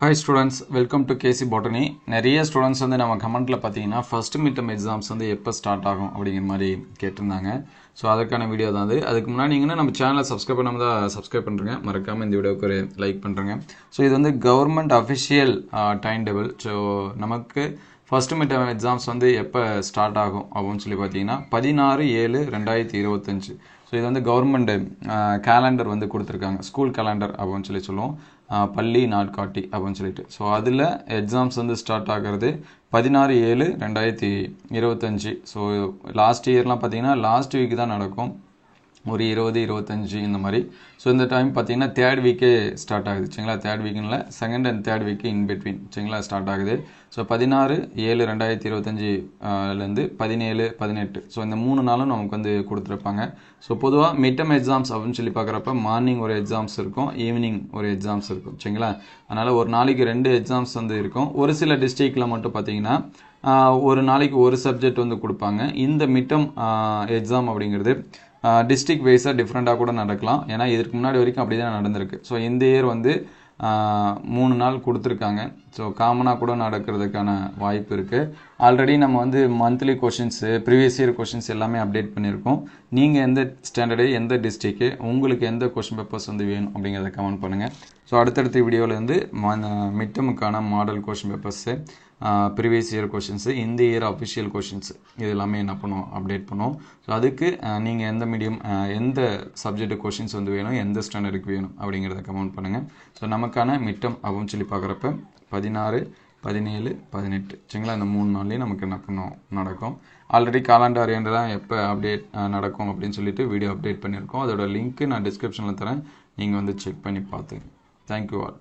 Hi students, welcome to KC Botany. நிறைய students வந்து நம்ம கமெண்ட்ல பார்த்தீங்கன்னா ஃபர்ஸ்ட் மிட்டம் எக்ஸாம்ஸ் வந்து எப்போ ஸ்டார்ட் ஆகும் அப்படிங்கிற மாதிரி கேட்டிருந்தாங்க. ஸோ அதுக்கான வீடியோ தான் அது. அதுக்கு முன்னாடி நீங்கள் நம்ம சேனலை சப்ஸ்கிரைப் பண்ணாமல் தான் சப்ஸ்கிரைப் பண்ணுறேங்க. மறக்காமல் இந்த வீடியோவுக்கு ஒரு லைக் பண்ணுறேங்க. ஸோ இது வந்து government official time table. So நமக்கு ஃபர்ஸ்ட் மிட்டம் எக்ஸாம்ஸ் வந்து எப்போ ஸ்டார்ட் ஆகும் அப்படின்னு சொல்லி பார்த்தீங்கன்னா 16/7/2025. ஸோ இது வந்து கவர்மெண்ட் கேலண்டர் வந்து கொடுத்துருக்காங்க. ஸ்கூல் கேலண்டர் அப்படின்னு சொல்லுவோம். பள்ளி நாட்காட்டி அப்படின்னு சொல்லிட்டு. ஸோ அதில் எக்ஸாம்ஸ் வந்து ஸ்டார்ட் ஆகிறது 16/7/2025. ஸோ லாஸ்ட் இயர்லாம் பார்த்தீங்கன்னா லாஸ்ட் வீக் தான் நடக்கும், ஒரு 20-25 இந்த மாதிரி. ஸோ இந்த டைம் பார்த்தீங்கன்னா தேர்ட் வீக்கே ஸ்டார்ட் ஆகுது சரிங்களா. தேர்ட் வீக்கில் second and third week in between சரிங்களா ஸ்டார்ட் ஆகுது. ஸோ 16/7/2025 17-18. ஸோ இந்த 3 நாளும் நமக்கு வந்து கொடுத்துருப்பாங்க. ஸோ பொதுவாக மிட்டம் எக்ஸாம்ஸ் அப்படின்னு சொல்லி பார்க்குறப்ப மார்னிங் ஒரு எக்ஸாம்ஸ் இருக்கும், ஈவினிங் ஒரு எக்ஸாம்ஸ் இருக்கும் சரிங்களா. அதனால் ஒரு நாளைக்கு 2 எக்ஸாம்ஸ் வந்து இருக்கும். ஒரு சில டிஸ்ட்ரிக்டில் மட்டும் பார்த்தீங்கன்னா ஒரு நாளைக்கு ஒரு சப்ஜெக்ட் வந்து கொடுப்பாங்க. இந்த மிட்டம் எக்ஸாம் அப்படிங்கிறது டிஸ்ட்ரிக்ட் வைஸாக டிஃப்ரெண்ட்டாக கூட நடக்கலாம். ஏன்னா இதற்கு முன்னாடி வரைக்கும் அப்படி தான் நடந்திருக்கு. ஸோ இந்த இயர் வந்து 3 நாள் கொடுத்துருக்காங்க. ஸோ காமனாக கூட நடக்கிறதுக்கான வாய்ப்பு இருக்குது. ஆல்ரெடி நம்ம வந்து monthly questions, previous year questions எல்லாமே அப்டேட் பண்ணியிருக்கோம். நீங்கள் எந்த ஸ்டாண்டர்டு, எந்த டிஸ்ட்ரிக்ட்டு, உங்களுக்கு எந்த கொஷின் பேப்பர்ஸ் வந்து வேணும் அப்படிங்கிறத கமெண்ட் பண்ணுங்கள். ஸோ அடுத்தடுத்த வீடியோவில் வந்து மிட்டமுக்கான model question papers, previous year questions, இந்த இயர் அஃபிஷியல் கொஷின்ஸ் இது எல்லாமே என்ன பண்ணுவோம், அப்டேட் பண்ணுவோம். ஸோ அதுக்கு நீங்கள் எந்த மீடியம், எந்த சப்ஜெக்ட் கொஷின்ஸ் வந்து வேணும், எந்த ஸ்டாண்டர்டுக்கு வேணும் அப்படிங்கிறத கமெண்ட் பண்ணுங்கள். ஸோ நமக்கான மிட்டம் அப்படின்னு சொல்லி பார்க்குறப்ப 16, 17, 18 சரிங்களா. இந்த 3 நாள்லேயும் நமக்கு என்ன பண்ணுவோம் நடக்கும். ஆல்ரெடி காலண்டர் தான் எப்போ அப்டேட் நடக்கும் அப்படின்னு சொல்லிட்டு வீடியோ அப்டேட் பண்ணியிருக்கோம். அதோட லிங்க்கு நான் டிஸ்கிரிப்ஷனில் தரேன், நீங்கள் வந்து செக் பண்ணி பார்த்துங்க. Thank you all.